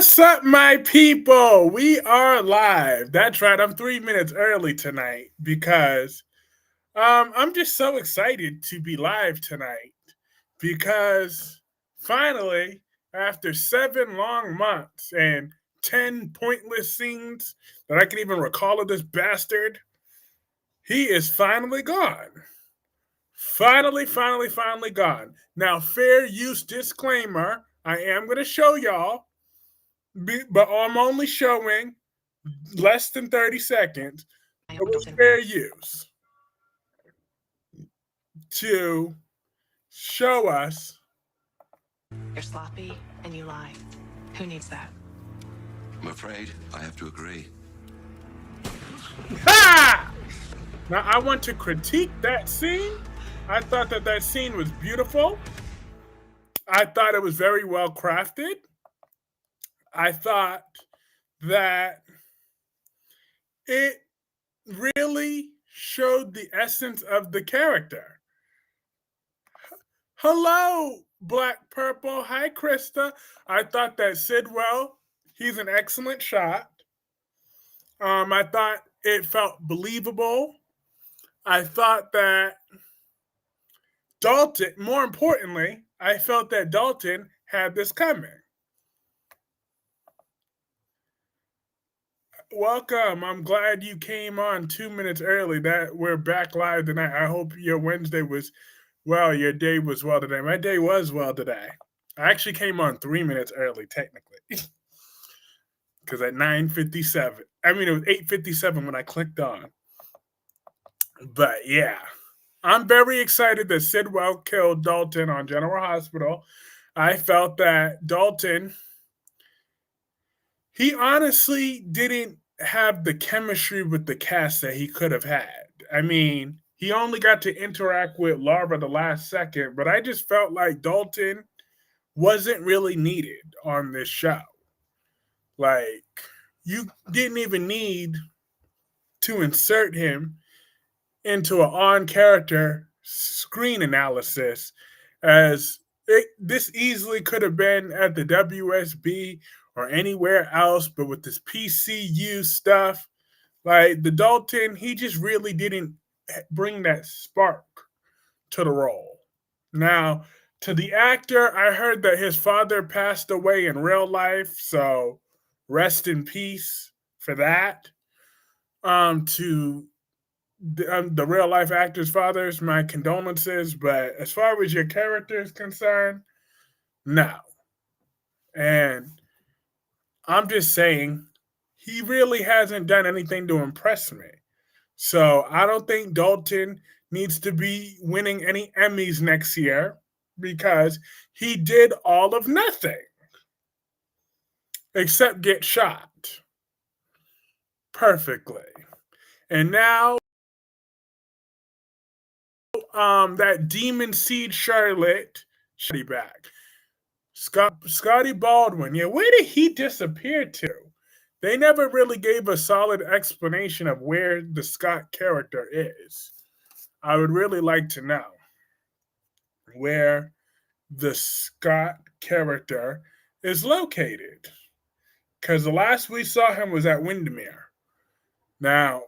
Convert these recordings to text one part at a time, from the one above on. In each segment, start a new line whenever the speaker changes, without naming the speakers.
What's up, my people? We are live. That's right. I'm 3 minutes early tonight because I'm just so excited to be live tonight because finally, after 7 long months and 10 pointless scenes that I can even recall of this bastard, he is finally gone. Finally gone. Now, fair use disclaimer, I am going to show y'all, but I'm only showing less than 30 seconds. It was fair use to show us.
You're sloppy and you lie. Who needs that?
I'm afraid I have to agree.
Ha! Now, I want to critique that scene. I thought that scene was beautiful. I thought it was very well crafted. I thought that it really showed the essence of the character. Hello, Black Purple. Hi, Krista. I thought that Sidwell, he's an excellent shot. I thought it felt believable. I thought that Dalton, more importantly, I felt that Dalton had this coming. Welcome. I'm glad you came on 2 minutes early. That we're back live tonight. I hope your Wednesday was well, your day was well today. My day was well today. I actually came on 3 minutes early, technically. Because at 9:57, I mean, it was 8:57 when I clicked on. But yeah, I'm very excited that Sidwell killed Dalton on General Hospital. I felt that Dalton, he honestly didn't have the chemistry with the cast that he could have had. I mean, he only got to interact with Laura the last second, but I just felt like Dalton wasn't really needed on this show. Like, you didn't even need to insert him into an on-character screen analysis, as this easily could have been at the WSB or anywhere else, but with this PCU stuff, like the Dalton, he just really didn't bring that spark to the role. Now, to the actor, I heard that his father passed away in real life, so rest in peace for that. To the real life actor's fathers, my condolences. But as far as your character is concerned, no. And I'm just saying, he really hasn't done anything to impress me. So I don't think Dalton needs to be winning any Emmys next year because he did all of nothing except get shot perfectly. And now that demon seed Charlotte, back. Scotty Baldwin, yeah, where did he disappear to? They never really gave a solid explanation of where the Scott character is. I would really like to know where the Scott character is located. Because the last we saw him was at Windermere. Now,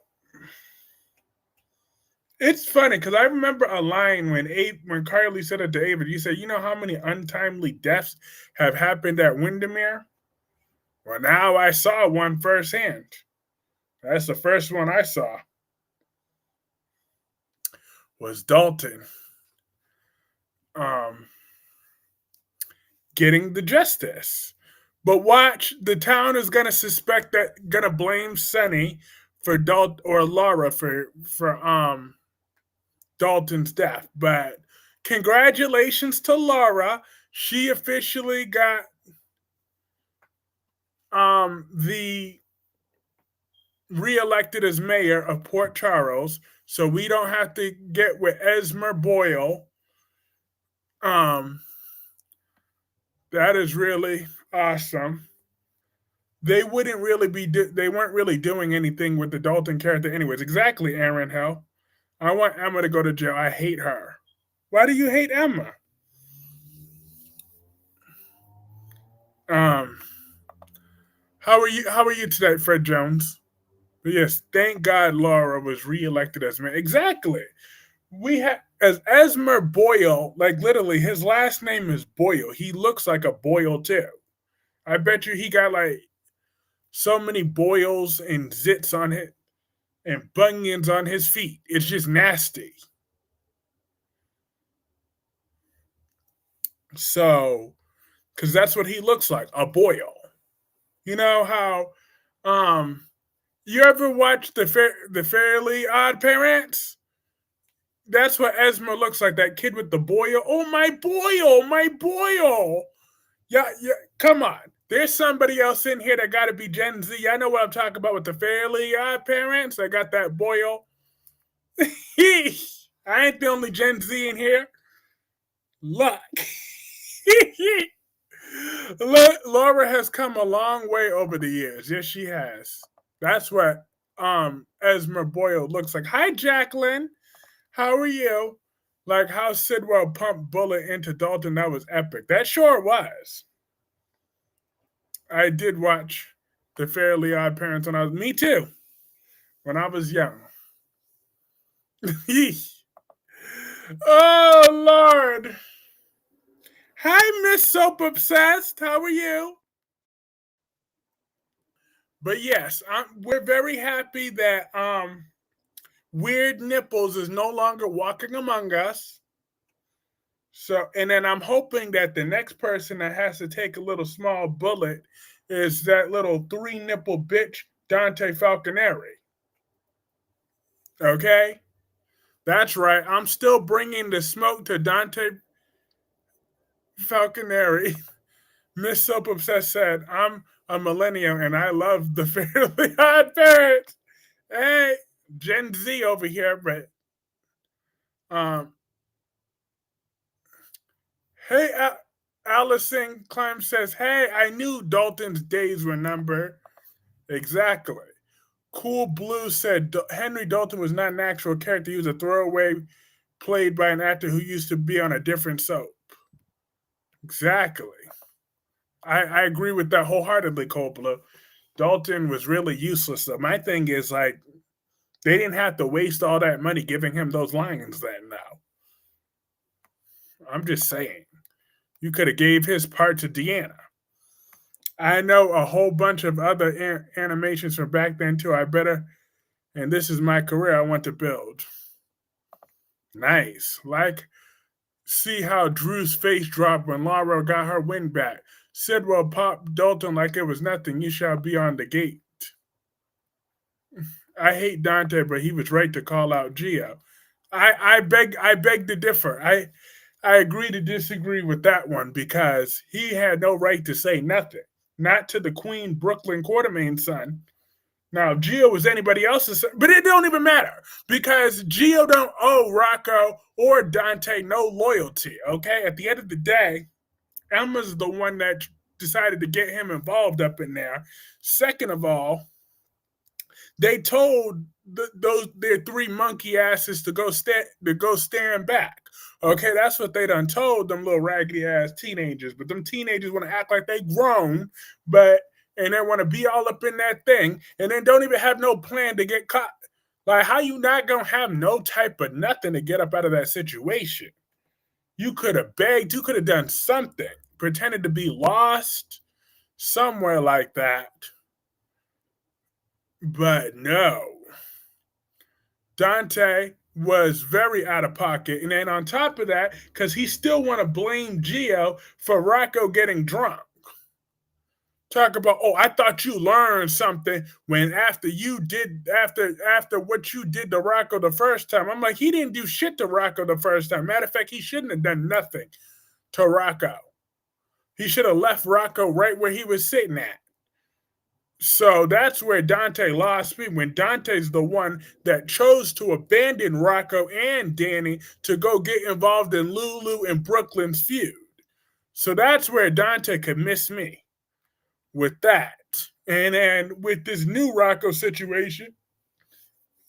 it's funny because I remember a line when Kyreese said it to Ava. You said, "You know how many untimely deaths have happened at Windermere?" Well, now I saw one firsthand. That's the first one I saw. Was Dalton getting the justice? But watch, the town is gonna suspect that, gonna blame Sonny for Dalton or Laura for Dalton's death. But congratulations to Laura. She officially got the reelected as mayor of Port Charles, so we don't have to get with Esmer Boyle. That is really awesome. They wouldn't really be they weren't really doing anything with the Dalton character anyways. Exactly, Aaron Hell. I want Emma to go to jail. I hate her. Why do you hate Emma? Um How are you tonight, Fred Jones? But yes, thank God Laura was reelected as mayor. Exactly. We have as Esmer Boyle, like literally, his last name is Boyle. He looks like a Boyle too. I bet you he got like so many boils and zits on it and bunions on his feet. It's just nasty. So, because that's what he looks like, a Boyle. You know how, you ever watch the Fairly Odd Parents? That's what Esmer looks like. That kid with the boil. Oh my boil, my boil. Yeah, yeah. Come on. There's somebody else in here that got to be Gen Z. I know what I'm talking about with the Fairly Odd Parents. I got that boil. I ain't the only Gen Z in here. Luck. Laura has come a long way over the years. Yes, she has. That's what Esmer Boyle looks like. Hi, Jacqueline. How are you? Like how Sidwell pumped Bullet into Dalton, that was epic. That sure was. I did watch The Fairly Odd Parents when I was me too. When I was young. Oh Lord. Hi, Miss Soap Obsessed. How are you? But yes, we're very happy that Weird Nipples is no longer walking among us. So, and then I'm hoping that the next person that has to take a little small bullet is that little three nipple bitch, Dante Falconeri. Okay? That's right. I'm still bringing the smoke to Dante Falconeri. Miss Soap Obsessed said, I'm a millennial and I love the Fairly Odd Parents. Hey, Gen Z over here, but um, hey, Allison Clem says, hey, I knew Dalton's days were numbered. Exactly. Cool Blue said Henry Dalton was not an actual character. He was a throwaway played by an actor who used to be on a different soap. Exactly. I agree with that wholeheartedly, Cool Blue. Dalton was really useless. So my thing is like they didn't have to waste all that money giving him those lines then now. I'm just saying. You could have gave his part to Deanna. I know a whole bunch of other animations from back then too. I better, and this is my career I want to build. Nice. Like, see how Drew's face dropped when Laura got her win back. Sidwell popped Dalton like it was nothing. You shall be on the gate. I hate Dante, but he was right to call out Gio. I beg to differ. I agree to disagree with that one because he had no right to say nothing. Not to the Queen Brooklyn Quartermain son. Now, Gio was anybody else's son, but it don't even matter because Gio don't owe Rocco or Dante no loyalty, okay? At the end of the day, Emma's the one that decided to get him involved up in there. Second of all, they told those their three monkey asses to go stand back. Okay, that's what they done told them little raggedy ass teenagers. But them teenagers want to act like they grown, but and they want to be all up in that thing, and then don't even have no plan to get caught. Like, how you not gonna have no type of nothing to get up out of that situation? You could have begged, you could have done something, pretended to be lost somewhere like that. But no. Dante was very out of pocket. And then on top of that, because he still want to blame Gio for Rocco getting drunk. Talk about, oh, I thought you learned something when after what you did to Rocco the first time. I'm like, he didn't do shit to Rocco the first time. Matter of fact, he shouldn't have done nothing to Rocco. He should have left Rocco right where he was sitting at. So that's where Dante lost me, when Dante's the one that chose to abandon Rocco and Danny to go get involved in Lulu and Brooklyn's feud. So that's where Dante could miss me with that. And then with this new Rocco situation,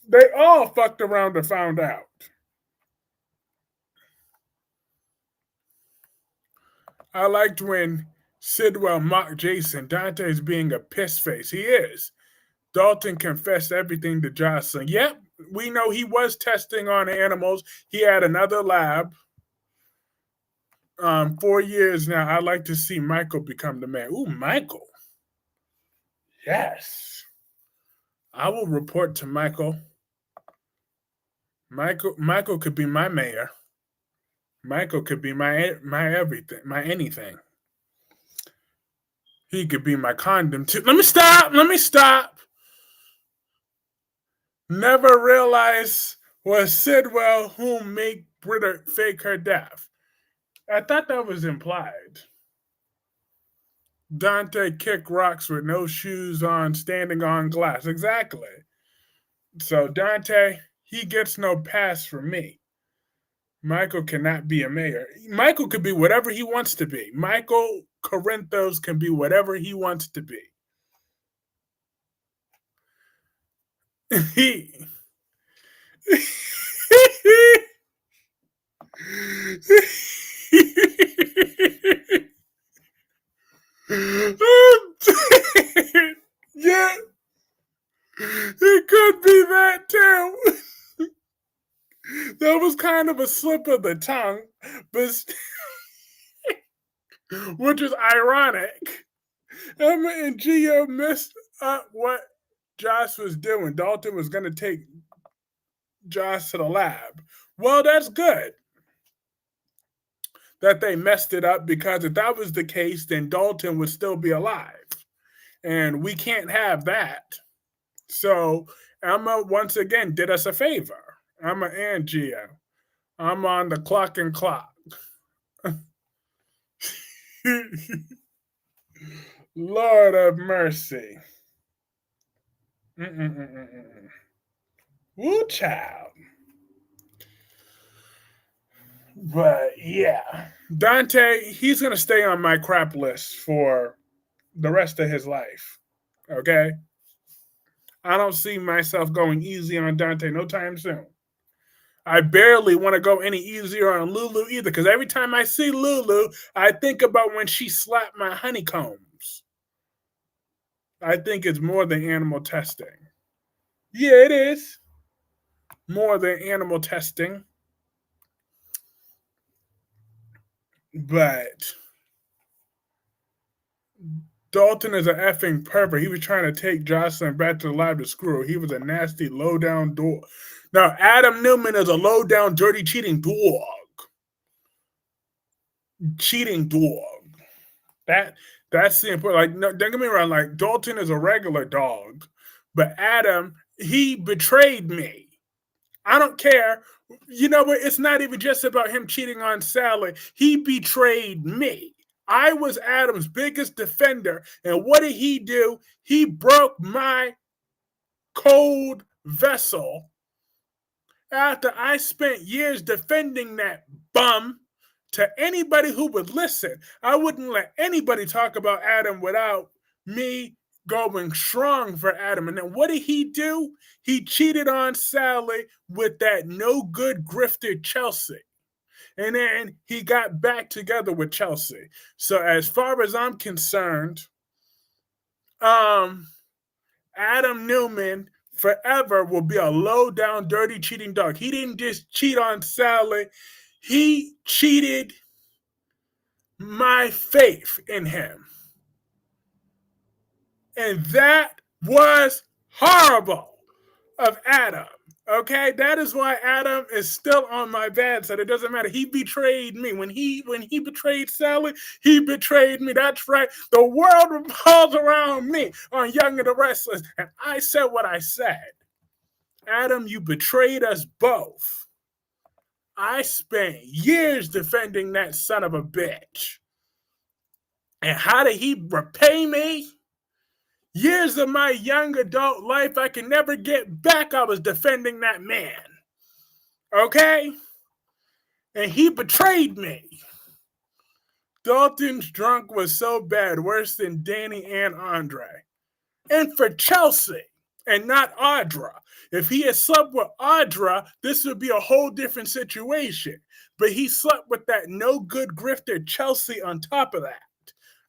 they all fucked around and found out. I liked when Sidwell mocked Jason. Dante is being a piss face. He is. Dalton confessed everything to Jocelyn. Yep, we know he was testing on animals. He had another lab. 4 years now. I'd like to see Michael become the mayor. Ooh, Michael. Yes. I will report to Michael. Michael could be my mayor. Michael could be my everything, my anything. He could be my condom too. Let me stop. Never realized was Sidwell who made Britta fake her death. I thought that was implied. Dante kicked rocks with no shoes on, standing on glass. Exactly. So Dante, he gets no pass from me. Michael cannot be a mayor. Michael could be whatever he wants to be. Michael Corinthos can be whatever he wants to be. Yeah, it could be that too. That was kind of a slip of the tongue, but which is ironic. Emma and Gio missed up what Josh was doing. Dalton was going to take Josh to the lab. Well, that's good that they messed it up, because if that was the case, then Dalton would still be alive. And we can't have that. So Emma, once again, did us a favor. Emma and Gio. I'm on the clock and clock. Lord of mercy. Woo, child. But yeah, Dante, he's going to stay on my crap list for the rest of his life. Okay? I don't see myself going easy on Dante no time soon. I barely want to go any easier on Lulu either, because every time I see Lulu, I think about when she slapped my honeycombs. I think it's more than animal testing. Yeah, it is more than animal testing. But Dalton is an effing pervert. He was trying to take Jocelyn back to the lab to screw her. He was a nasty, low-down dog. Now, Adam Newman is a low-down, dirty, cheating dog. Cheating dog. That's the important. Like, no, don't get me wrong. Like, Dalton is a regular dog, but Adam, he betrayed me. I don't care. You know what? It's not even just about him cheating on Sally. He betrayed me. I was Adam's biggest defender, and what did he do? He broke my cold vessel after I spent years defending that bum to anybody who would listen. I wouldn't let anybody talk about Adam without me going strong for Adam. And then what did he do? He cheated on Sally with that no good grifter Chelsea. And then he got back together with Chelsea. So as far as I'm concerned, Adam Newman forever will be a low-down, dirty, cheating dog. He didn't just cheat on Sally. He cheated my faith in him. And that was horrible of Adam. Okay, that is why Adam is still on my bad side. It doesn't matter. He betrayed me. When he betrayed Sally, he betrayed me. That's right. The world revolves around me on Young and the Restless. And I said what I said. Adam, you betrayed us both. I spent years defending that son of a bitch. And how did he repay me? Years of my young adult life I can never get back. I was defending that man. Okay? And he betrayed me. Dalton's drunk was so bad, worse than Danny and Andre. And for Chelsea, and not Audra. If he had slept with Audra, this would be a whole different situation. But he slept with that no good grifter Chelsea on top of that.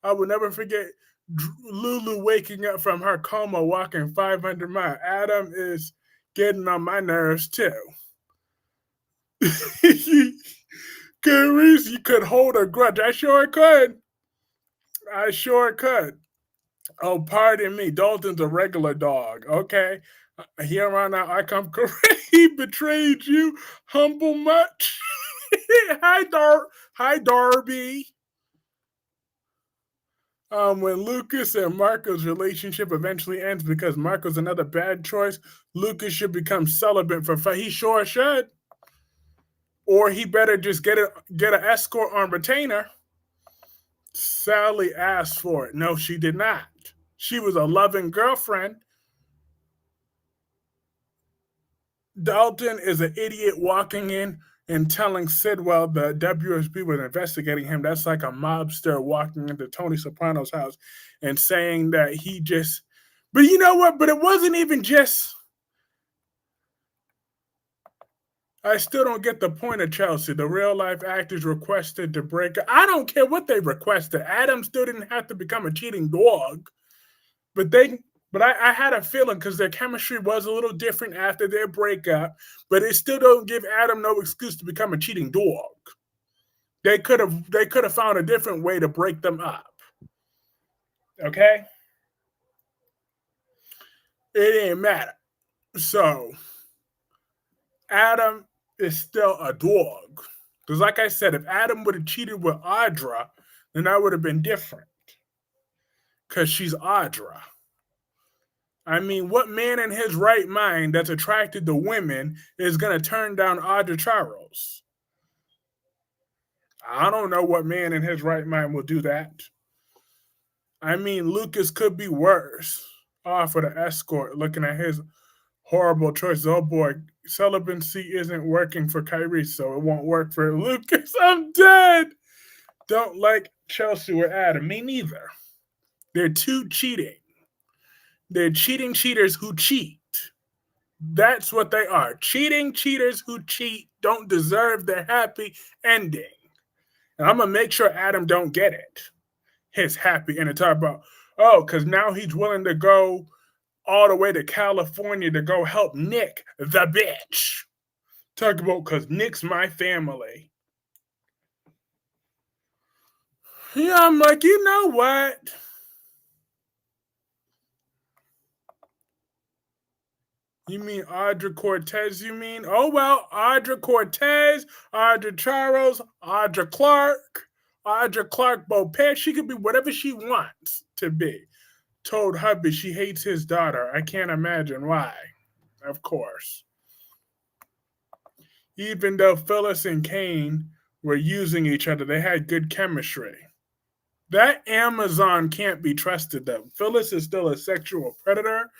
I will never forget Lulu waking up from her coma walking 500 miles. Adam is getting on my nerves too. Kyreese, you could hold a grudge. I sure could. I sure could. Oh, pardon me. Dalton's a regular dog. Okay. Here on out, I come correct. He betrayed you. Humble much. Hi, Darby. When Lucas and Marco's relationship eventually ends because Marco's another bad choice, Lucas should become celibate for fun. He sure should. Or he better just get an escort on retainer. Sally asked for it. No, she did not. She was a loving girlfriend. Dalton is an idiot walking in and telling Sidwell the WSB was investigating him. That's like a mobster walking into Tony Soprano's house and saying that he just. But you know what? But it wasn't even just. I still don't get the point of Chelsea. The real life actors requested to break up. I don't care what they requested. Adam still didn't have to become a cheating dog. But I had a feeling because their chemistry was a little different after their breakup, but it still don't give Adam no excuse to become a cheating dog. They could have found a different way to break them up. Okay? It didn't matter. So Adam is still a dog. Because like I said, if Adam would have cheated with Audra, then that would have been different. Because she's Audra. I mean, what man in his right mind that's attracted to women is going to turn down Audra Charles? I don't know what man in his right mind will do that. I mean, Lucas could be worse off with an escort looking at his horrible choices. Oh boy, celibacy isn't working for Kyreese, so it won't work for Lucas. I'm dead. Don't like Chelsea or Adam. Me neither. They're too cheating. They're cheating cheaters who cheat. That's what they are. Cheating cheaters who cheat don't deserve their happy ending. And I'm going to make sure Adam don't get it. His happy ending. Talk about, because now he's willing to go all the way to California to go help Nick, the bitch. Talk about, because Nick's my family. Yeah, I'm like, you know what? You mean Audra Cortez, you mean? Oh, well, Audra Cortez, Audra Charles, Audra Clarke Beaupet. She could be whatever she wants to be. Told hubby she hates his daughter. I can't imagine why. Of course. Even though Phyllis and Kane were using each other, they had good chemistry. That Amazon can't be trusted, though. Phyllis is still a sexual predator.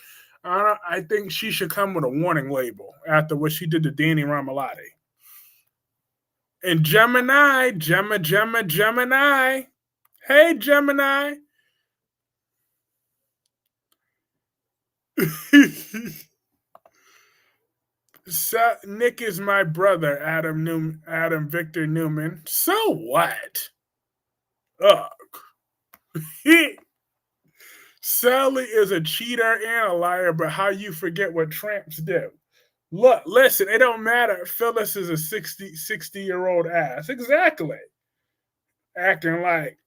I think she should come with a warning label after what she did to Danny Ramalotti. And Gemini. Hey, Gemini. So, Nick is my brother, Adam Victor Newman. So what? Ugh. Sally is a cheater and a liar, but how you forget what tramps do? Look, listen, it don't matter. Phyllis is a 60-year-old ass. Exactly. Acting like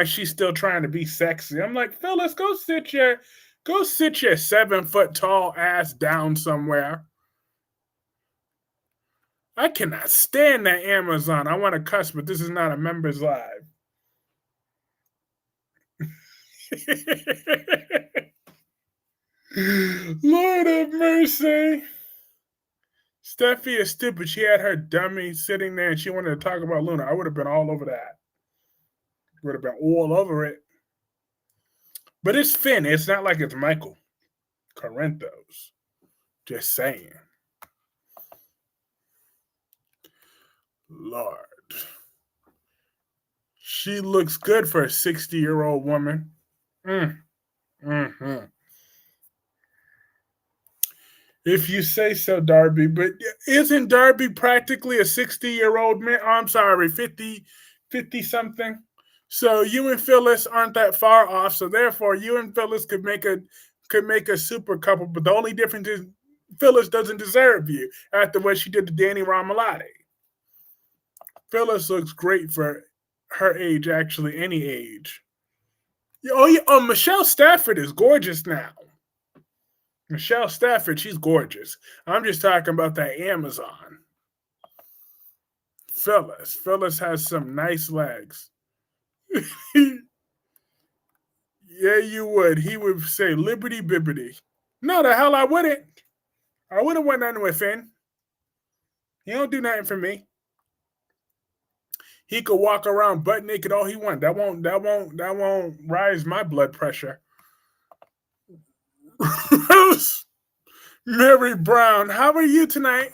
she's still trying to be sexy. I'm like, Phyllis, go sit your 7-foot tall ass down somewhere. I cannot stand that Amazon. I want to cuss, but this is not a members live. Lord have mercy. Steffi is stupid. She had her dummy sitting there and she wanted to talk about Luna. I would have been all over that. Would have been all over it. But it's Finn. It's not like it's Michael Corinthos. Just saying. Lord. She looks good for a 60-year-old woman. Mm-hmm. If you say so, Darby. But isn't Darby practically a 60-year-old man? Oh, I'm sorry, 50-something. So you and Phyllis aren't that far off. So therefore, you and Phyllis could make a super couple. But the only difference is Phyllis doesn't deserve you after what she did to Danny Ramalotti. Phyllis looks great for her age, actually, any age. Oh, yeah. Oh, Michelle Stafford is gorgeous now. Michelle Stafford, she's gorgeous. I'm just talking about that Amazon. Phyllis has some nice legs. Yeah, you would. He would say liberty bibbity. No, the hell I wouldn't. I wouldn't want nothing with Finn. He don't do nothing for me. He could walk around butt naked all he wants. That won't rise my blood pressure. Mary Brown, how are you tonight?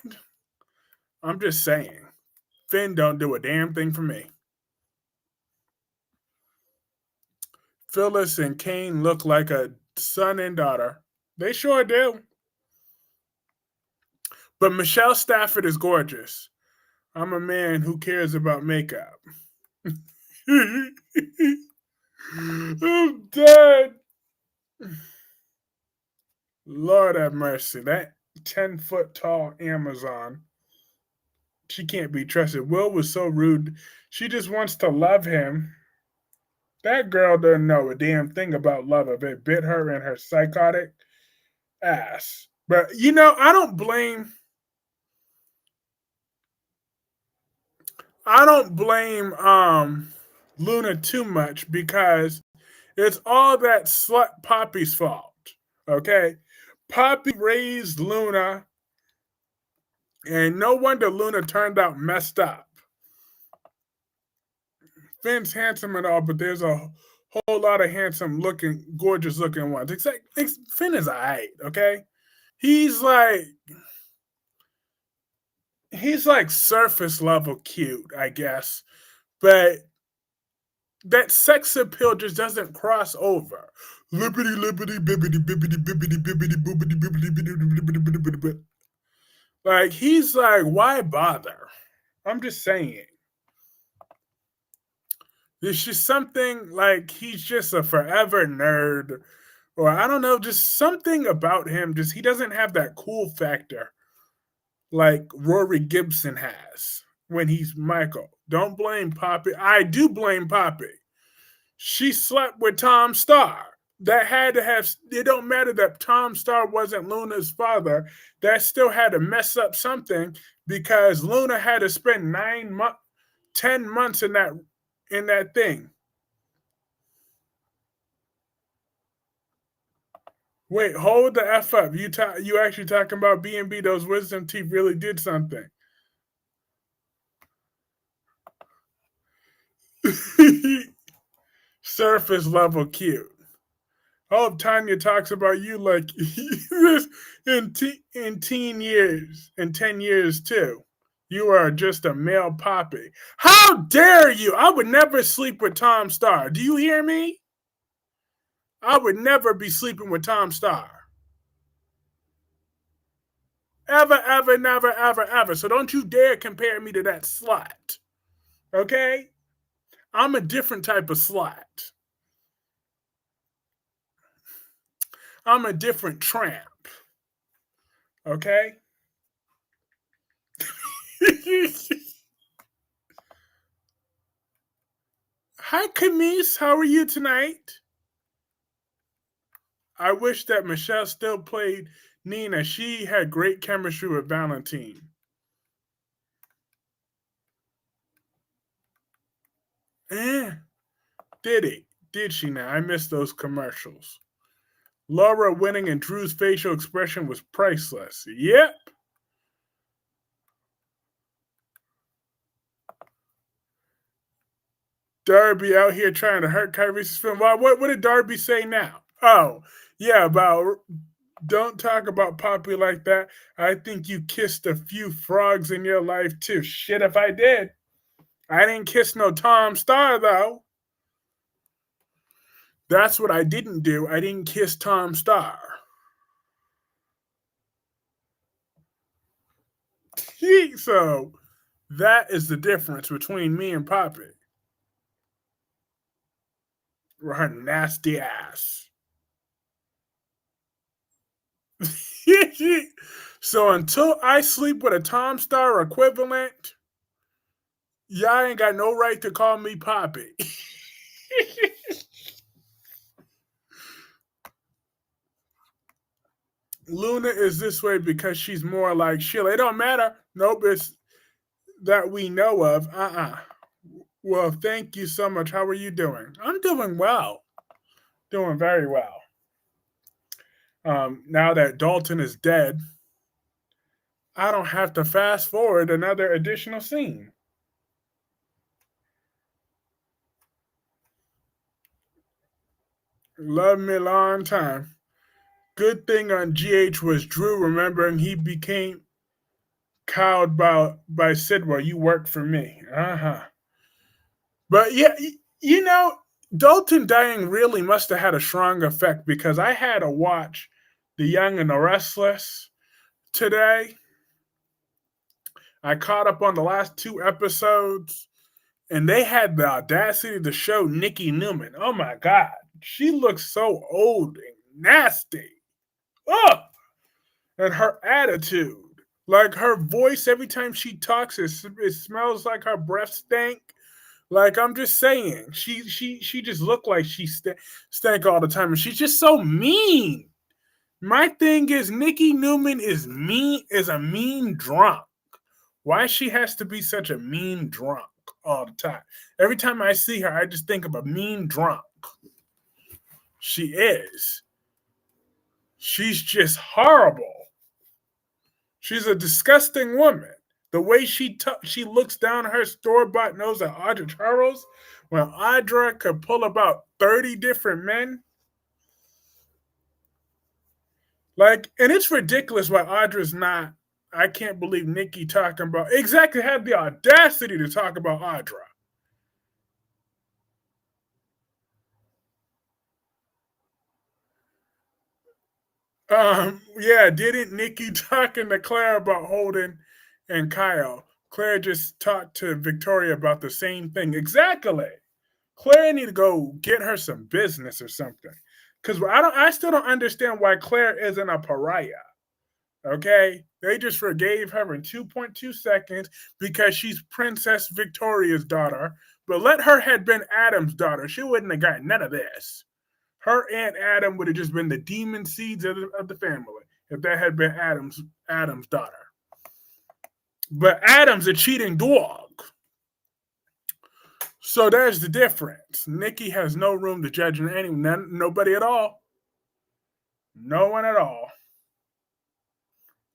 I'm just saying. Finn don't do a damn thing for me. Phyllis and Kane look like a son and daughter. They sure do. But Michelle Stafford is gorgeous. I'm a man who cares about makeup. I'm dead. Lord have mercy. That 10-foot tall Amazon. She can't be trusted. Will was so rude. She just wants to love him. That girl doesn't know a damn thing about love if it bit her in her psychotic ass. But I don't blame Luna too much because it's all that slut Poppy's fault. Okay? Poppy raised Luna, and no wonder Luna turned out messed up. Finn's handsome and all, but there's a whole lot of handsome looking, gorgeous looking ones. Finn is alright, okay? He's like he's like surface level cute, I guess. But that sex appeal just doesn't cross over. Liberty, liberty, bibbity, bibbity, bibbity, bibbity, bibbity, bibbity, bibbity, bibbity. Like, he's like, why bother? I'm just saying. There's just something like he's just a forever nerd. Or I don't know, just something about him. Just he doesn't have that cool factor like Rory Gibson has when he's Michael. Don't blame Poppy. I do blame Poppy. She slept with Tom Starr. That had to have, it don't matter that Tom Starr wasn't Luna's father. That still had to mess up something because Luna had to spend 10 months in that thing. Wait, hold the F up. You actually talking about B&B, those wisdom teeth really did something. Surface level cute. I hope Tanya talks about you like this in 10 years too. You are just a male Poppy. How dare you? I would never sleep with Tom Starr. Do you hear me? I would never be sleeping with Tom Starr. Ever, ever, never, ever, ever. So don't you dare compare me to that slut. Okay? I'm a different type of slut. I'm a different tramp. Okay? Hi, Camise. How are you tonight? I wish that Michelle still played Nina. She had great chemistry with Valentine. Did it? Did she now? I missed those commercials. Laura winning and Drew's facial expression was priceless. Yep. Darby out here trying to hurt Kyreese's film. What did Darby say now? Oh, yeah, about don't talk about Poppy like that. I think you kissed a few frogs in your life too. Shit, if I did. I didn't kiss no Tom Starr though. That's what I didn't do. I didn't kiss Tom Starr. So that is the difference between me and Poppy. with her nasty ass. So until I sleep with a Tom Star equivalent, y'all ain't got no right to call me Poppy. Luna is this way because she's more like Sheila. It don't matter. Nope, it's that we know of. Well, thank you so much. How are you doing? I'm doing well. Doing very well. Now that Dalton is dead, I don't have to fast forward another additional scene. Love me a long time. Good thing on GH was Drew remembering he became cowed by Sidwell. You work for me. But yeah, you know, Dalton dying really must have had a strong effect because I had to watch The Young and the Restless today. I caught up on the last 2 episodes, and they had the audacity to show Nikki Newman. Oh my God, she looks so old and nasty. Oh, and her attitude, like her voice, every time she talks, it smells like her breath stank. Like I'm just saying, she just looked like she stank all the time, and she's just so mean. My thing is, Nikki Newman is a mean drunk. Why she has to be such a mean drunk all the time? Every time I see her, I just think of a mean drunk. She is. She's just horrible. She's a disgusting woman. The way she looks down her store-bought nose at Audra Charles, when Audra could pull about 30 different men. Like, and it's ridiculous why Audra's not. I can't believe Nikki talking about exactly had the audacity to talk about Audra. Yeah, didn't Nikki talking to Claire about Holden and Kyle? Claire just talked to Victoria about the same thing. Exactly. Claire need to go get her some business or something. Because I still don't understand why Claire isn't a pariah. Okay? They just forgave her in 2.2 seconds because she's Princess Victoria's daughter. But let her had been Adam's daughter. She wouldn't have gotten none of this. Her Aunt Adam would have just been the demon seeds of the family if that had been Adam's daughter. But Adam's a cheating dog. So there's the difference. Nikki has no room to judge nobody at all. No one at all.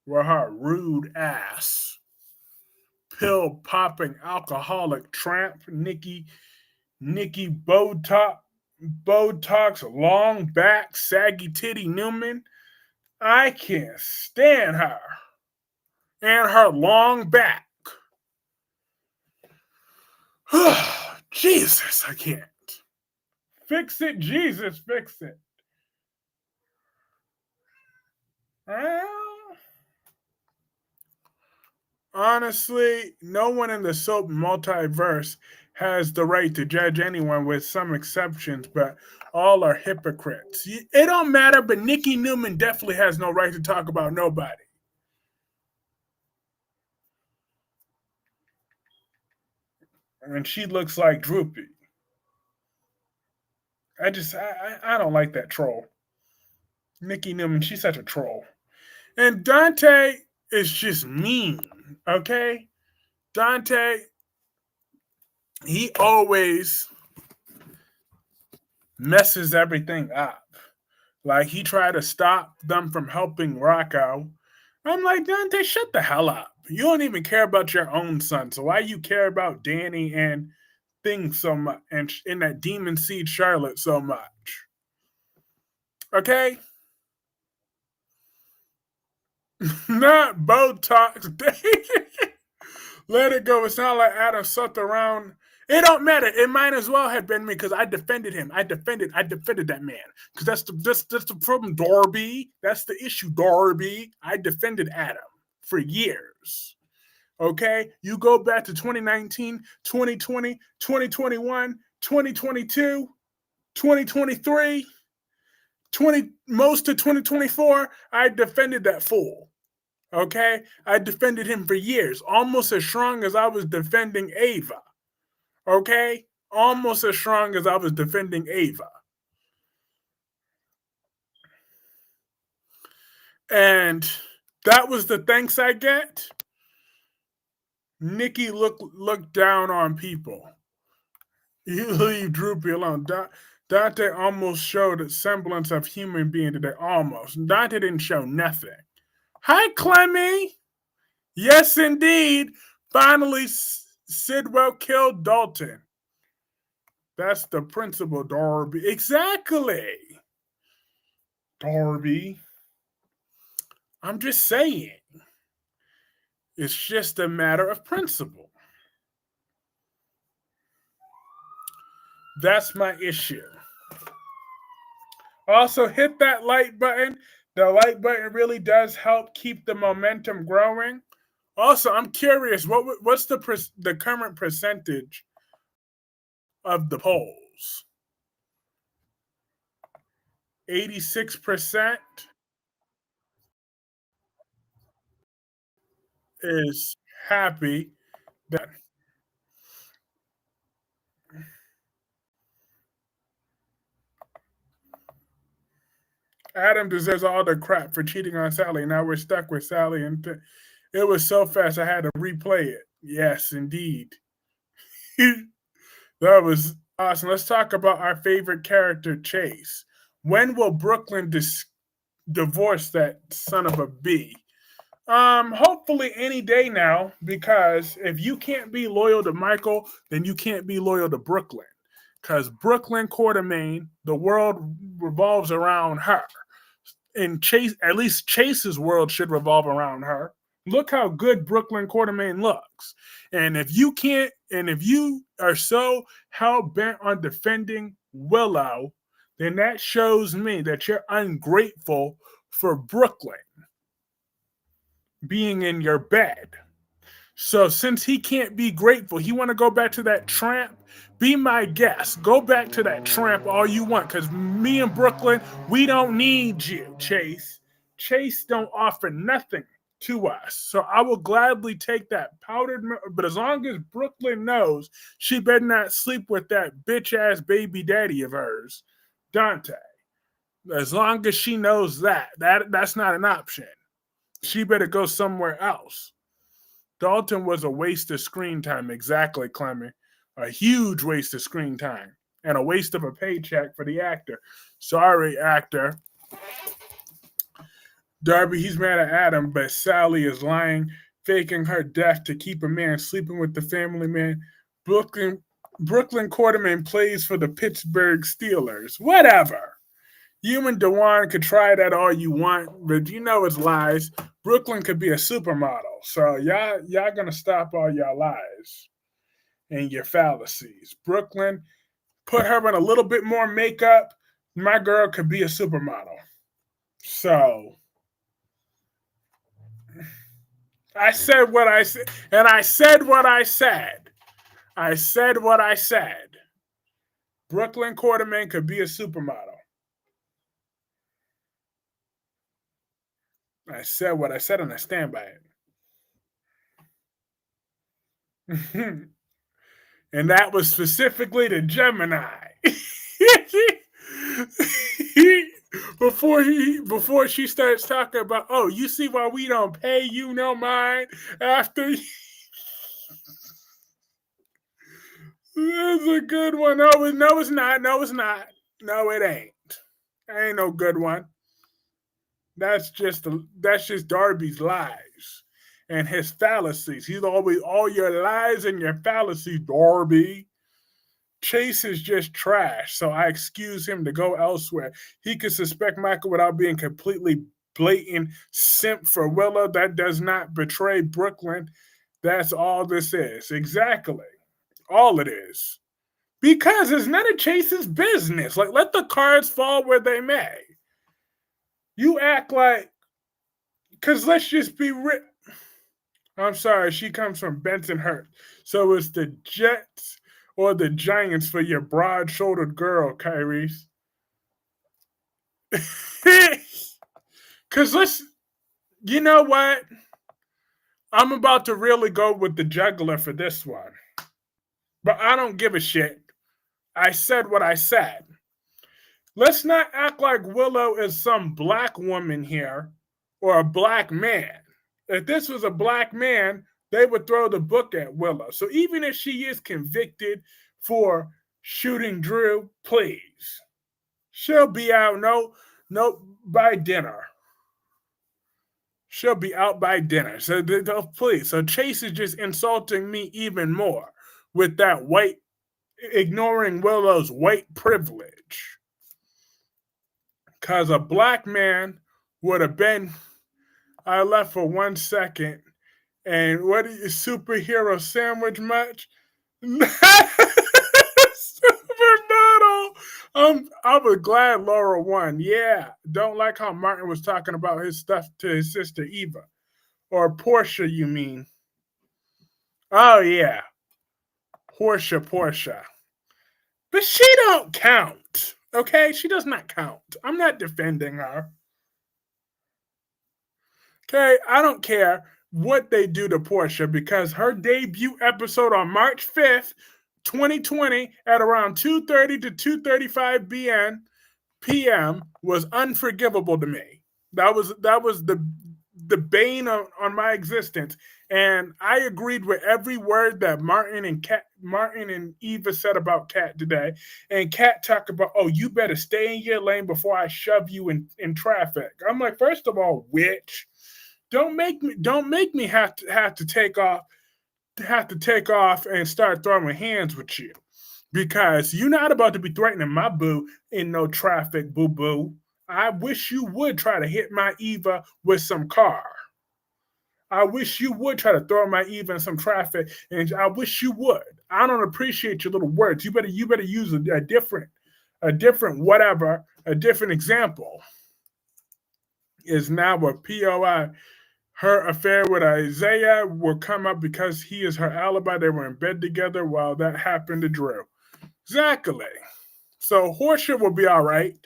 With her rude ass. Pill popping alcoholic tramp, Nikki Botox, long back, saggy titty Newman. I can't stand her. And her long back. Jesus, I can't. Fix it, Jesus, fix it. Honestly, no one in the soap multiverse has the right to judge anyone with some exceptions, but all are hypocrites. It don't matter, but Nikki Newman definitely has no right to talk about nobody. And she looks like Droopy. I don't like that troll. Nikki Newman, she's such a troll. And Dante is just mean, okay? Dante, he always messes everything up. Like he tried to stop them from helping Rocco. I'm like, Dante, shut the hell up. You don't even care about your own son. So why you care about Danny and things so much and in that demon seed Charlotte so much? Okay? Not Botox. Let it go. It's not like Adam sucked around. It don't matter. It might as well have been me because I defended him. I defended that man. Because that's the problem, Darby. That's the issue, Darby. I defended Adam for years. Okay? You go back to 2019, 2020, 2021, 2022. 2023, most of 2024, I defended that fool. Okay? I defended him for years, almost as strong as I was defending Ava. Okay? Almost as strong as I was defending Ava. And that was the thanks I get. Nikki looked down on people. You leave Droopy alone. Dante almost showed a semblance of human being today. Almost. Dante didn't show nothing. Hi, Clemmy. Yes, indeed. Finally, Sidwell killed Dalton. That's the principle, Darby. Exactly. Darby. I'm just saying. It's just a matter of principle. That's my issue. Also, hit that like button. The like button really does help keep the momentum growing. Also, I'm curious, what's the current percentage of the polls? 86% is happy that Adam deserves all the crap for cheating on Sally. Now we're stuck with Sally, and it was so fast I had to replay it. Yes, indeed. That was awesome. Let's talk about our favorite character, Chase. When will Brooklyn divorce that son of a B? Hopefully any day now, because if you can't be loyal to Michael, then you can't be loyal to Brooklyn. Because Brooklyn Quartermain, the world revolves around her. And Chase, at least Chase's world should revolve around her. Look how good Brooklyn Quartermain looks. And if you are so hell bent on defending Willow, then that shows me that you're ungrateful for Brooklyn being in your bed. So since he can't be grateful, he want to go back to that tramp. Be my guest. Go back to that tramp all you want, because me and Brooklyn, we don't need you, Chase. Chase don't offer nothing to us. So I will gladly take that powdered milk, but as long as Brooklyn knows she better not sleep with that bitch-ass baby daddy of hers, Dante. As long as she knows that's not an option. She better go somewhere else. Dalton was a waste of screen time. Exactly, Clemmy. A huge waste of screen time. And a waste of a paycheck for the actor. Sorry, actor. Darby, he's mad at Adam, but Sally is lying, faking her death to keep a man sleeping with the family man. Brooklyn Quarterman plays for the Pittsburgh Steelers. Whatever. You and Dewan could try that all you want, but you know it's lies. Brooklyn could be a supermodel. So y'all gonna stop all y'all lies and your fallacies. Brooklyn, put her in a little bit more makeup. My girl could be a supermodel. So I said what I said, and I said what I said. I said what I said. Brooklyn Quarterman could be a supermodel. I said what I said, and I stand by it. And that was specifically to Gemini. Before she starts talking about, oh, you see why we don't pay you no mind after. That's a good one. No, it's not. No, it's not. No, it ain't. Ain't no good one. That's just Darby's lies and his fallacies. He's always all your lies and your fallacies, Darby. Chase is just trash, so I excuse him to go elsewhere. He could suspect Michael without being completely blatant simp for Willow. That does not betray Brooklyn. That's all this is. Exactly. All it is. Because it's none of Chase's business. Like, let the cards fall where they may. You act like, because let's just be real. I'm sorry, she comes from Bensonhurst. So it's the Jets or the Giants for your broad-shouldered girl, Kyreese. Because you know what? I'm about to really go with the juggler for this one. But I don't give a shit. I said what I said. Let's not act like Willow is some black woman here or a black man. If this was a black man, they would throw the book at Willow. So even if she is convicted for shooting Drew, please. She'll be out by dinner. She'll be out by dinner. So please. So Chase is just insulting me even more with that ignoring Willow's white privilege. Because a black man would have been, I left for 1 second, and what is superhero sandwich much? Supermodel. I was glad Laura won. Yeah, don't like how Martin was talking about his stuff to his sister Eva. Or Portia, you mean. Oh, yeah. Portia. But she don't count, okay? She does not count. I'm not defending her. Okay, I don't care what they do to Portia because her debut episode on March 5th, 2020 at around 2:30 to 2:35 p.m. was unforgivable to me. That was the bane on my existence. And I agreed with every word that Martin and Eva said about Kat today. And Kat talked about, oh, you better stay in your lane before I shove you in traffic. I'm like, first of all, witch, don't make me have to take off and start throwing hands with you. Because you're not about to be threatening my boo in no traffic, boo-boo. I wish you would try to hit my Eva with some car. I wish you would try to throw my Eva in some traffic, and I wish you would. I don't appreciate your little words. You better use a different whatever, a different example. Is now a POI. Her affair with Isaiah will come up because he is her alibi. They were in bed together while that happened to Drew. Exactly. So Portia will be all right.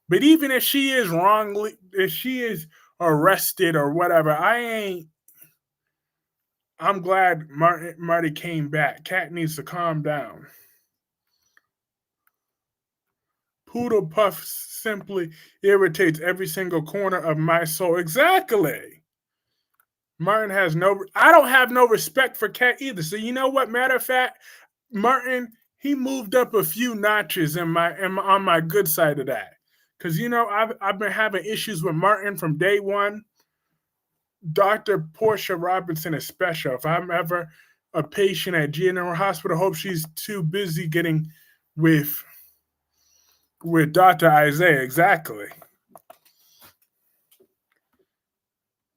But even if she is arrested or whatever, I'm glad Marty came back. Kat needs to calm down. Poodle Puff simply irritates every single corner of my soul. Exactly. Martin I don't have no respect for Kat either. So you know what? Matter of fact, Martin, he moved up a few notches on my good side of that. Because, I've been having issues with Martin from day one. Dr. Portia Robinson is special. If I'm ever a patient at General Hospital, hope she's too busy getting with Dr. Isaiah. Exactly.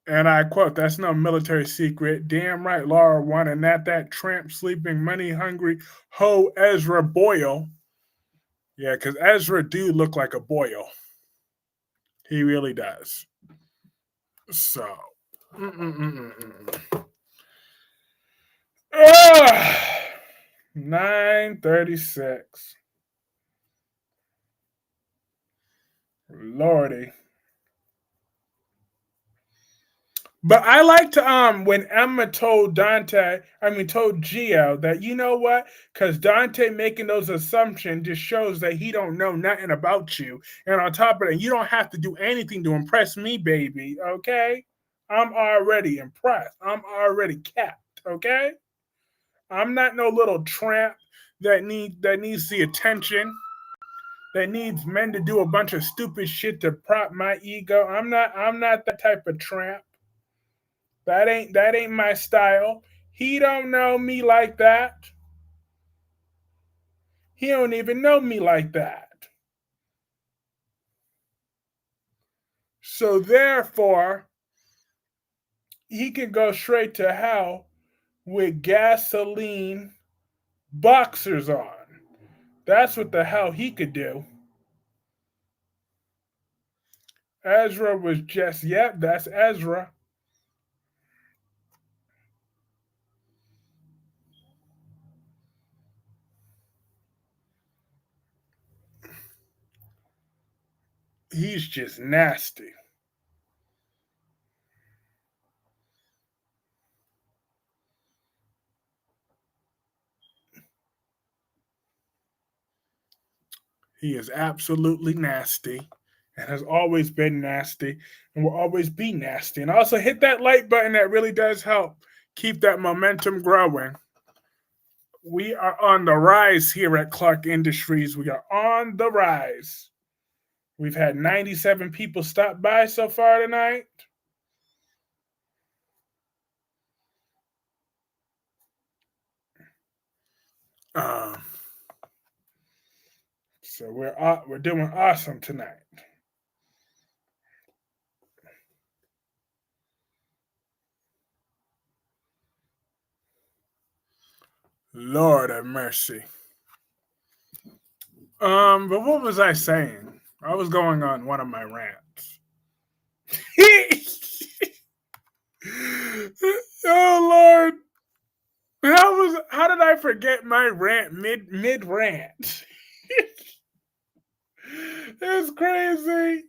And I quote, that's no military secret. Damn right, Laura won, and that tramp sleeping money-hungry hoe Ezra Boyle. Yeah, because Ezra do look like a Boyle. He really does. So. 9:36. Lordy. But I liked when Emma told Gio that, you know what? Because Dante making those assumptions just shows that he don't know nothing about you. And on top of that, you don't have to do anything to impress me, baby. Okay? I'm already impressed. I'm already capped. Okay? I'm not no little tramp that needs the attention. That needs men to do a bunch of stupid shit to prop my ego. I'm not that type of tramp. That ain't my style. He don't know me like that. He don't even know me like that. So therefore, he can go straight to hell with gasoline boxers on. That's what the hell he could do. Ezra was just, yep, that's Ezra. He's just nasty. He is absolutely nasty and has always been nasty and will always be nasty. And also hit that like button. That really does help keep that momentum growing. We are on the rise here at Clarke Industries. We are on the rise. We've had 97 people stop by so far tonight. Um, so we're doing awesome tonight. Lord have mercy. But what was I saying? I was going on one of my rants. Oh Lord. How did I forget my rant mid rant? It's crazy.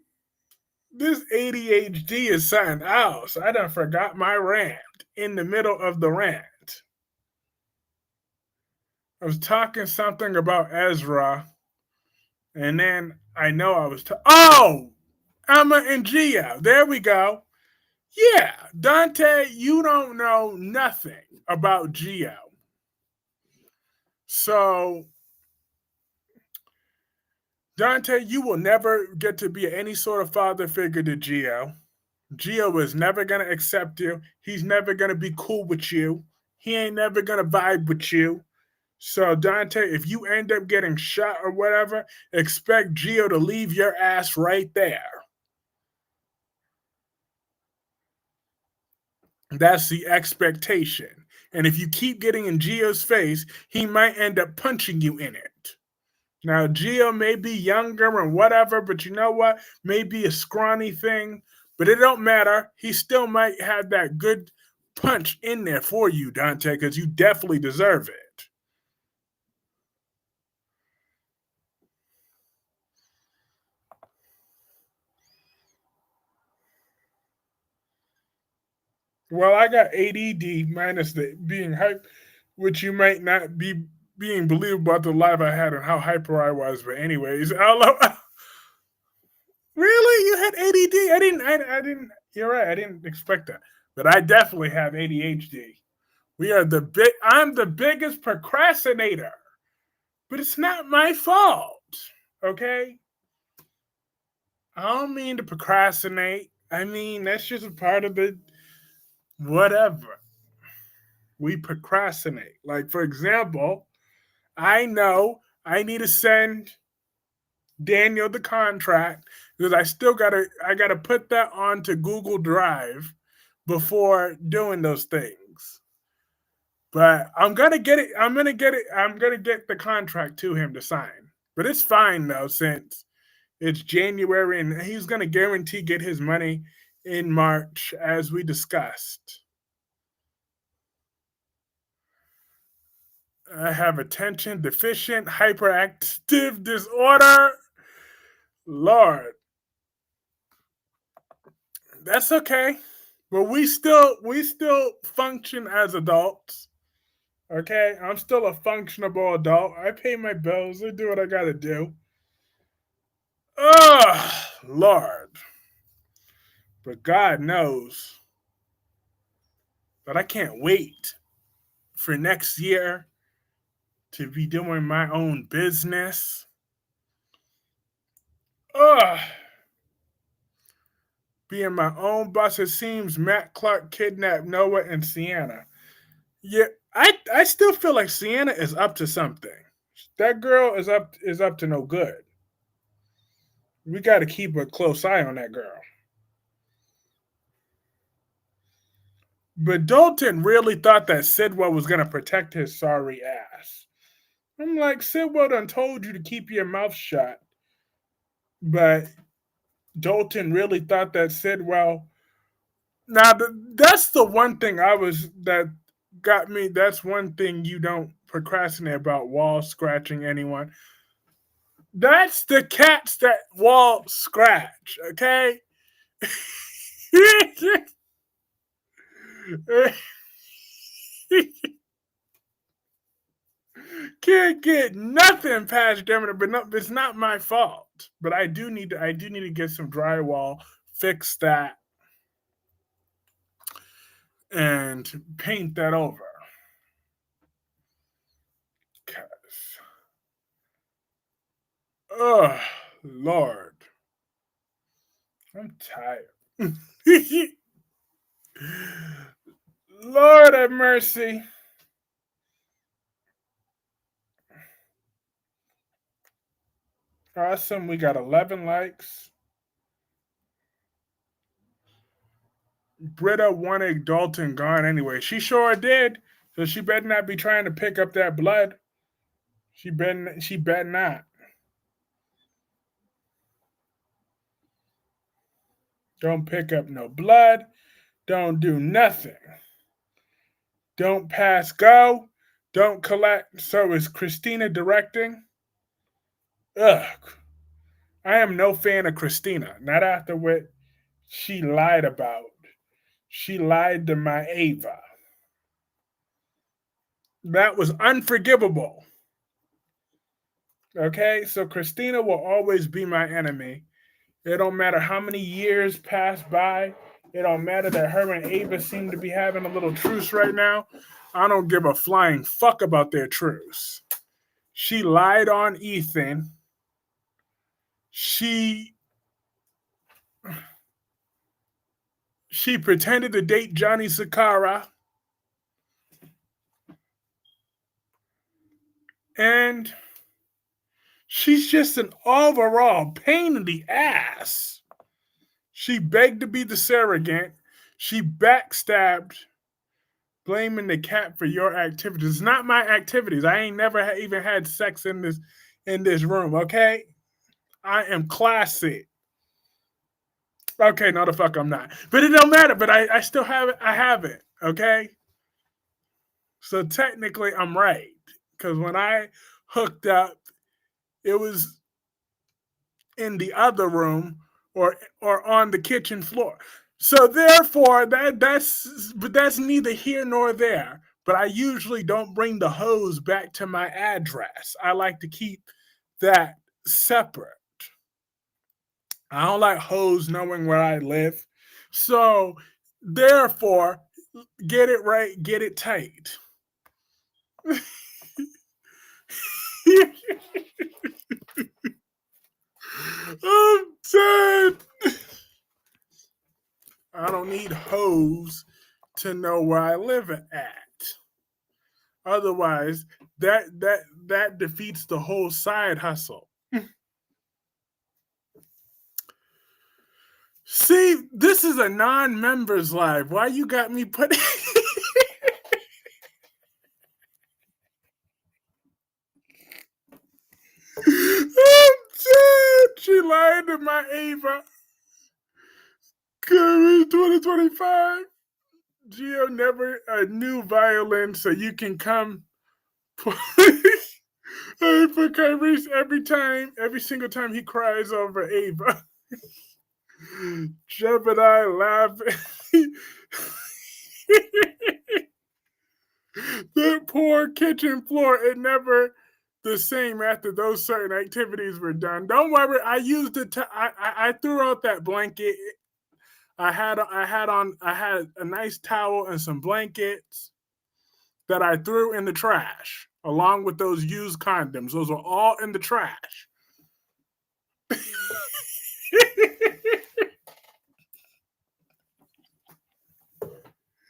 This ADHD is something else. I done forgot my rant in the middle of the rant. I was talking something about Ezra, and then I know I was Emma and Gia. There we go. Yeah, Dante, you don't know nothing about Gio. So, Dante, you will never get to be any sort of father figure to Gio. Gio is never going to accept you. He's never going to be cool with you. He ain't never going to vibe with you. So, Dante, if you end up getting shot or whatever, expect Gio to leave your ass right there. That's the expectation. And if you keep getting in Gio's face, he might end up punching you in it. Now, Gio may be younger and whatever, but you know what? Maybe a scrawny thing, but it don't matter. He still might have that good punch in there for you, Dante, because you definitely deserve it. Well, I got ADD minus the being hype, which you might not be being believable about the life I had and how hyper I was. But anyways, really, you had ADD? I didn't. You're right. I didn't expect that, but I definitely have ADHD. I'm the biggest procrastinator, but it's not my fault. Okay, I don't mean to procrastinate. I mean that's just a part of the whatever. We procrastinate. Like, for example, I know I need to send Daniel the contract because I gotta put that onto Google Drive before doing those things. But I'm gonna get it. I'm gonna get it. I'm gonna get the contract to him to sign. But it's fine though, since it's January and he's gonna guarantee get his money in March, as we discussed. I have attention deficient hyperactive disorder. Lord, that's okay. But we still function as adults. Okay, I'm still a functionable adult. I pay my bills. I do what I gotta do. Oh, Lord. But God knows that I can't wait for next year to be doing my own business. Ugh. Being my own boss. It seems Matt Clarke kidnapped Noah and Sienna. Yeah, I still feel like Sienna is up to something. That girl is up to no good. We got to keep a close eye on that girl. But Dalton really thought that Sidwell was going to protect his sorry ass. I'm like, Sidwell done told you to keep your mouth shut. But Dalton really thought that Sidwell. Now, that's the one thing that got me. That's one thing you don't procrastinate about wall scratching anyone. That's the cats that wall scratch, okay? Can't get nothing past Demeter, but no, it's not my fault. But I do need to get some drywall, fix that, and paint that over. Cause, oh Lord, I'm tired. Lord have mercy. Awesome. We got 11 likes. Britta wanted Dalton gone anyway. She sure did. So she better not be trying to pick up that blood. She better not. Don't pick up no blood. Don't do nothing. Don't pass go. Don't collect. So is Christina directing? Ugh. I am no fan of Christina. Not after what she lied about. She lied to my Ava. That was unforgivable. Okay, so Christina will always be my enemy. It don't matter how many years pass by. It don't matter that her and Ava seem to be having a little truce right now. I don't give a flying fuck about their truce. She lied on Ethan. She pretended to date Johnny Sakara. And she's just an overall pain in the ass. She begged to be the surrogate. She backstabbed, blaming the cat for your activities. It's not my activities. I ain't never even had sex in this room, okay? I am classy. Okay, no, the fuck I'm not. But it don't matter. But I still have it. I have it, okay? So technically, I'm right. Because when I hooked up, it was in the other room or on the kitchen floor. So therefore, that's neither here nor there. But I usually don't bring the hose back to my address. I like to keep that separate. I don't like hoes knowing where I live. So therefore, get it right, get it tight. I'm dead. I don't need hoes to know where I live at. Otherwise, that defeats the whole side hustle. See, this is a non-members live. Why you got me putting? I'm dead. She lied to my Ava. Kyreese 2025. Gio never a new violin, so you can come play for Kyreese every single time he cries over Ava. Jebediah laughing. The poor kitchen floor, it never the same after those certain activities were done. Don't worry, I used it to I threw out that blanket. I had a nice towel and some blankets that I threw in the trash, along with those used condoms. Those were all in the trash.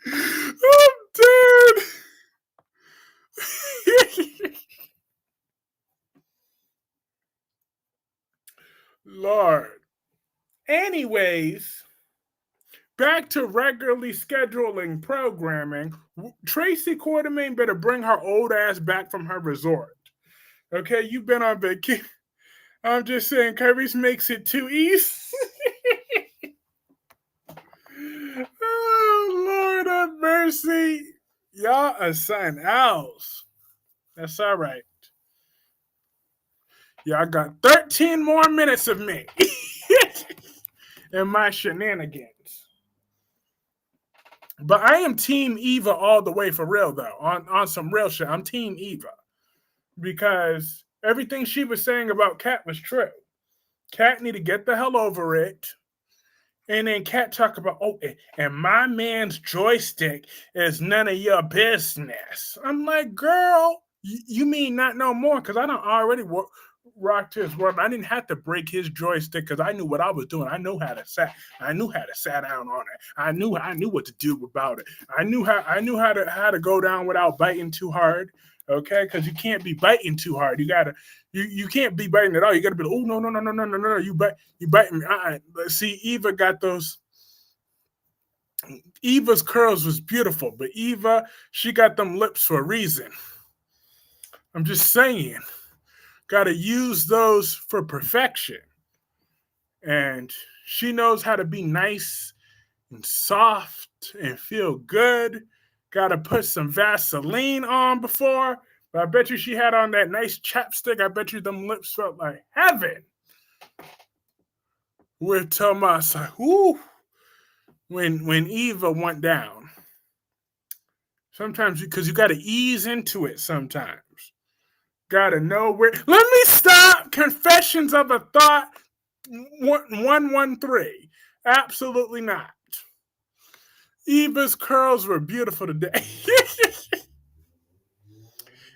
I'm dead. Lord. Anyways, back to regularly scheduling programming. Tracy Quartermain better bring her old ass back from her resort. Okay, you've been on vacation. I'm just saying, Kyreese makes it too easy. Oh, Lord have mercy. Y'all are something else. That's all right. Yeah, I got 13 more minutes of me and my shenanigans. But I am Team Eva all the way for real, though. On some real shit, I'm Team Eva. Because everything she was saying about Kat was true. Kat need to get the hell over it. And then Kat talk about, oh, and my man's joystick is none of your business. I'm like, girl, you mean not no more? Because I don't already rocked his world. I didn't have to break his joystick because I knew what I was doing. I knew how to sat down on it. I knew what to do about it. I knew how to go down without biting too hard. Okay, because you can't be biting too hard. You can't be biting at all. You gotta be like, oh no. You bite me. See, Eva got those. Eva's curls was beautiful, but Eva, she got them lips for a reason. I'm just saying. Gotta use those for perfection. And she knows how to be nice and soft and feel good. Gotta put some Vaseline on before. But I bet you she had on that nice chapstick. I bet you them lips felt like heaven. With Tomas, like, whoo, when Eva went down. Sometimes because you got to ease into it sometimes. Got to know where. Let me stop. Confessions of a Thought 113. Absolutely not. Eva's curls were beautiful today.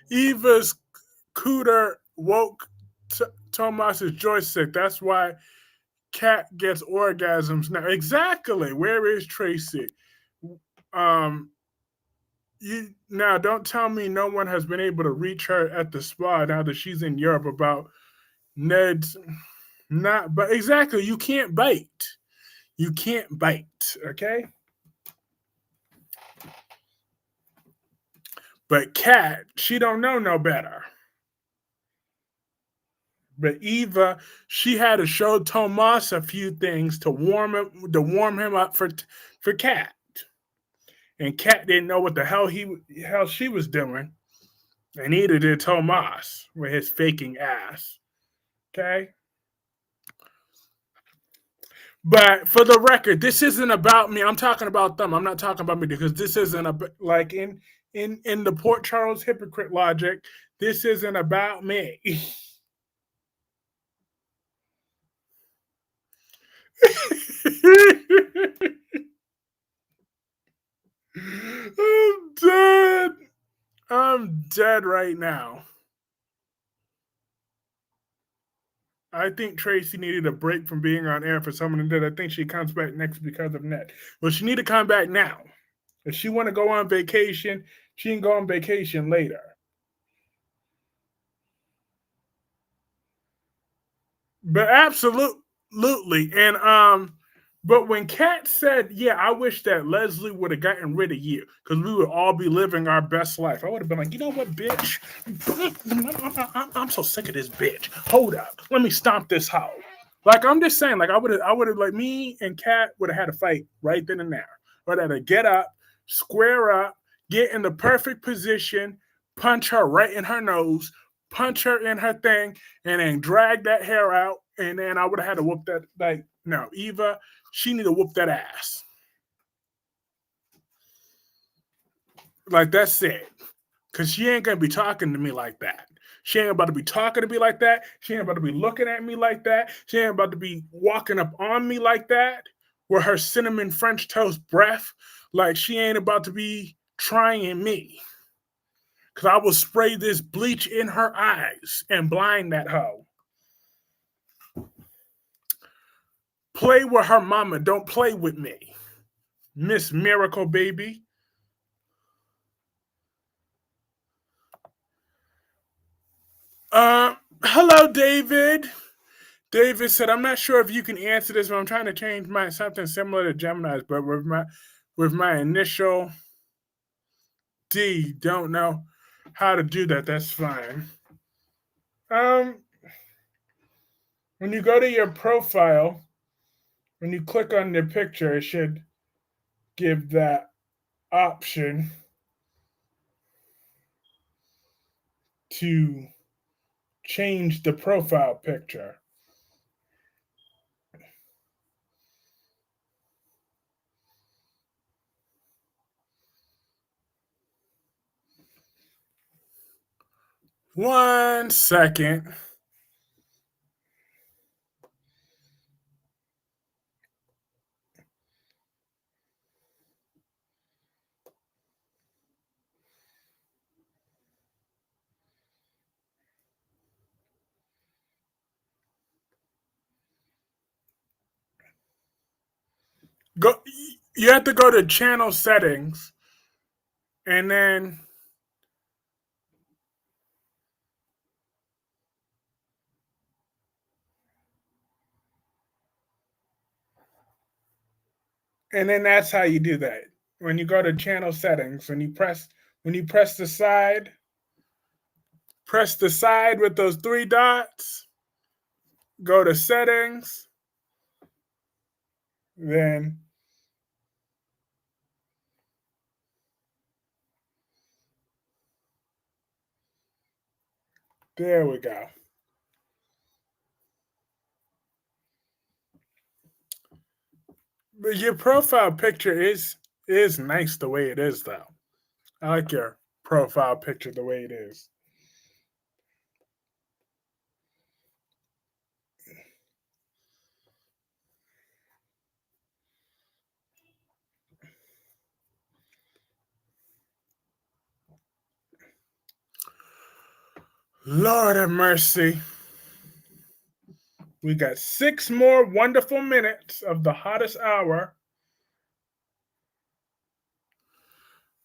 Eva's cooter woke Tomas's joystick. That's why Kat gets orgasms now. Exactly. Where is Tracy? You now don't tell me no one has been able to reach her at the spa now that she's in Europe about Ned's not. But exactly, you can't bite. You can't bite. Okay. But Kat, she don't know no better. But Eva, she had to show Tomas a few things to warm him up for Kat. And Kat didn't know what the hell she was doing, and neither did Tomas with his faking ass. Okay. But for the record, this isn't about me. I'm talking about them. I'm not talking about me because this isn't like in the Port Charles hypocrite logic. This isn't about me. I'm dead. I'm dead right now. I think Tracy needed a break from being on air for someone did. I think she comes back next because of Ned. Well, she need to come back now. If she want to go on vacation, she can go on vacation later. But absolutely. And but when Kat said, yeah, I wish that Leslie would have gotten rid of you because we would all be living our best life. I would have been like, you know what, bitch? I'm so sick of this bitch. Hold up. Let me stomp this hoe. Like I'm just saying, like I would have like me and Kat would have had a fight right then and there. But I had to get up, square up, get in the perfect position, punch her right in her nose, punch her in her thing, and then drag that hair out. And then I would have had to whoop that. Like, no, Eva, she need to whoop that ass. Like, that's it. Because she ain't going to be talking to me like that. She ain't about to be talking to me like that. She ain't about to be looking at me like that. She ain't about to be walking up on me like that with her cinnamon French toast breath. Like, she ain't about to be trying me. Because I will spray this bleach in her eyes and blind that hoe. Play with her mama. Don't play with me. Miss Miracle Baby. Hello, David. David said, I'm not sure if you can answer this, but I'm trying to change my something similar to Gemini's, but with my initial D, don't know how to do that. That's fine. When you go to your profile, when you click on the picture, it should give that option to change the profile picture. One second. Go. You have to go to channel settings, and then that's how you do that. When you go to channel settings, when you press the side, with those three dots, go to settings, then there we go. But your profile picture is nice the way it is, though. I like your profile picture the way it is. Lord have mercy. We got 6 more wonderful minutes of the hottest hour.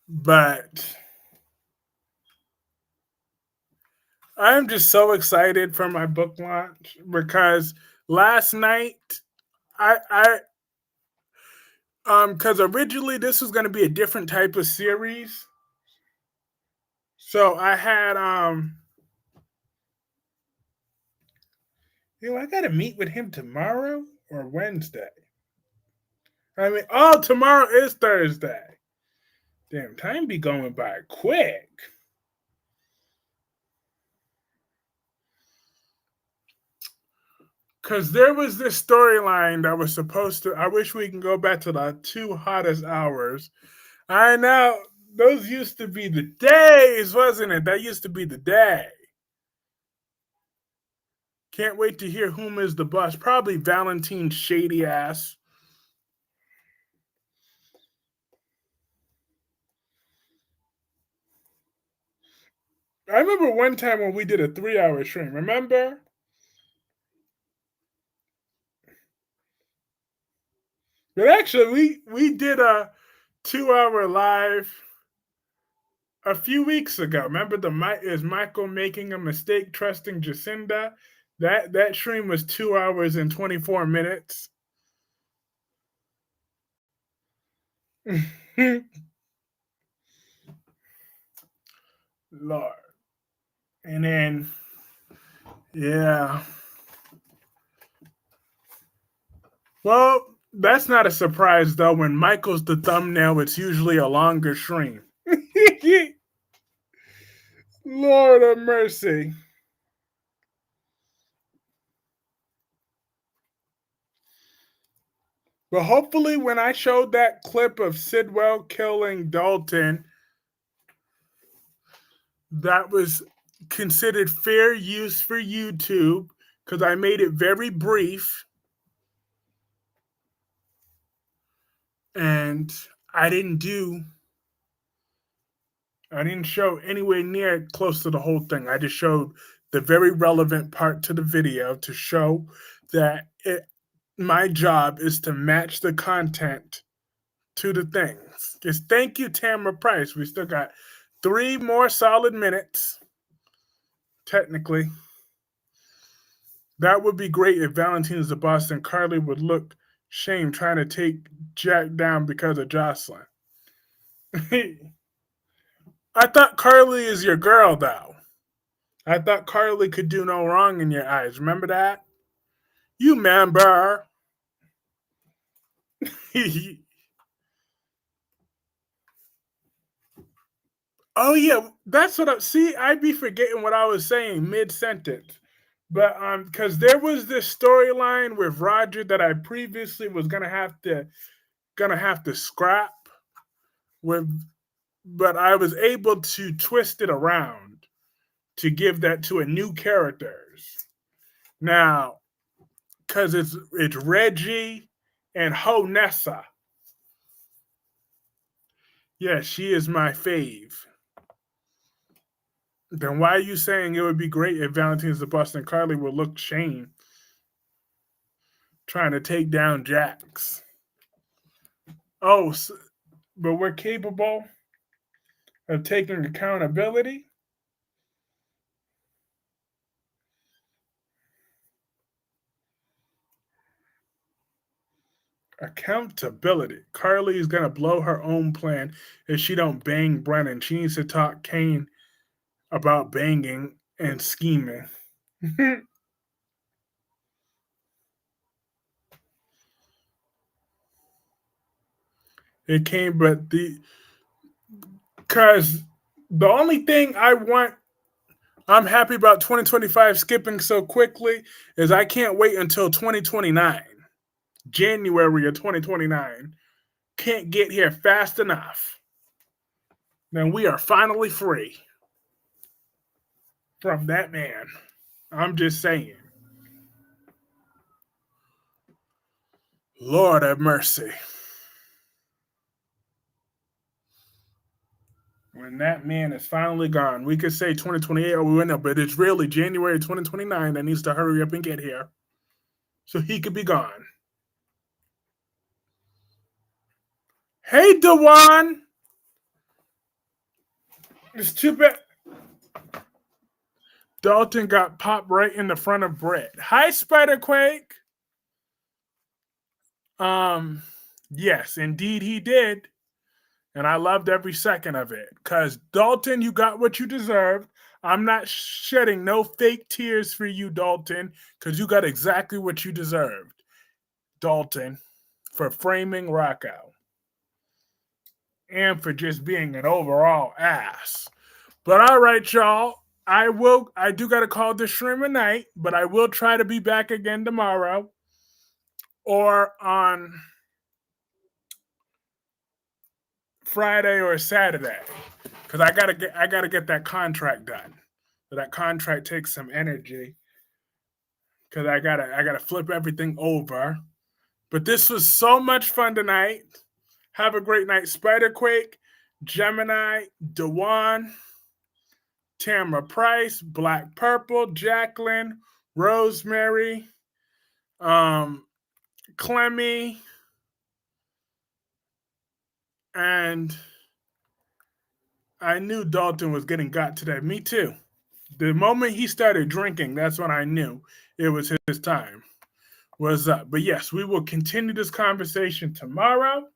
But I'm just so excited for my book launch because last night because originally this was going to be a different type of series. So I had I got to meet with him tomorrow or Wednesday. I mean, tomorrow is Thursday. Damn, time be going by quick. Because there was this storyline that was supposed to. I wish we can go back to the 2 hottest hours. I know. Those used to be the days, wasn't it? That used to be the day. Can't wait to hear whom is the boss. Probably Valentine's shady ass. I remember one time when we did a 3-hour stream. Remember? But actually, we did a 2-hour live a few weeks ago. Remember is Michael making a mistake trusting Jacinda? That stream was 2 hours and 24 minutes. Lord. And then, yeah. Well, that's not a surprise, though. When Michael's the thumbnail, it's usually a longer stream. Lord of mercy. But hopefully, when I showed that clip of Sidwell killing Dalton, that was considered fair use for YouTube because I made it very brief. And I didn't show anywhere near close to the whole thing. I just showed the very relevant part to the video to show that my job is to match the content to the things. Just thank you, Tamara Price. We still got 3 more solid minutes, technically. That would be great if Valentine's the boss and Carly would look shame trying to take Jack down because of Jocelyn. I thought Carly is your girl, though. I thought Carly could do no wrong in your eyes. Remember that? You remember. Oh yeah, that's what I see. I'd be forgetting what I was saying mid sentence, but because there was this storyline with Roger that I previously was gonna have to scrap with, but I was able to twist it around to give that to a new characters now because it's Reggie and Ho Nessa. Yeah, she is my fave. Then why are you saying it would be great if Valentine's the Boston Carly would look Shane trying to take down Jax? Oh, but we're capable of taking accountability? Accountability. Carly is going to blow her own plan if she don't bang Brennan. She needs to talk Kane about banging and scheming. It came, but because the only thing I'm happy about 2025 skipping so quickly is I can't wait until 2029, January of 2029. Can't get here fast enough. Then we are finally free from that man. I'm just saying. Lord have mercy. When that man is finally gone, we could say 2028 or we went up, but it's really January 2029 that needs to hurry up and get here so he could be gone. Hey, Dewan. It's too bad. Dalton got popped right in the front of Brett. Hi, Spiderquake. Yes, indeed he did. And I loved every second of it. Because, Dalton, you got what you deserved. I'm not shedding no fake tears for you, Dalton, because you got exactly what you deserved, Dalton, for framing Rocco. And for just being an overall ass. But all right, y'all. I do got to call this stream a night, but I will try to be back again tomorrow or on Friday or Saturday, because I gotta get that contract done. So that contract takes some energy, because I gotta flip everything over. But this was so much fun tonight. Have a great night, Spiderquake, Gemini, Dewan, Tamara Price, Black Purple, Jacqueline, Rosemary, Clemmy, and I knew Dalton was getting got today. Me too. The moment he started drinking, that's when I knew it was his time. Was up. But yes, we will continue this conversation tomorrow.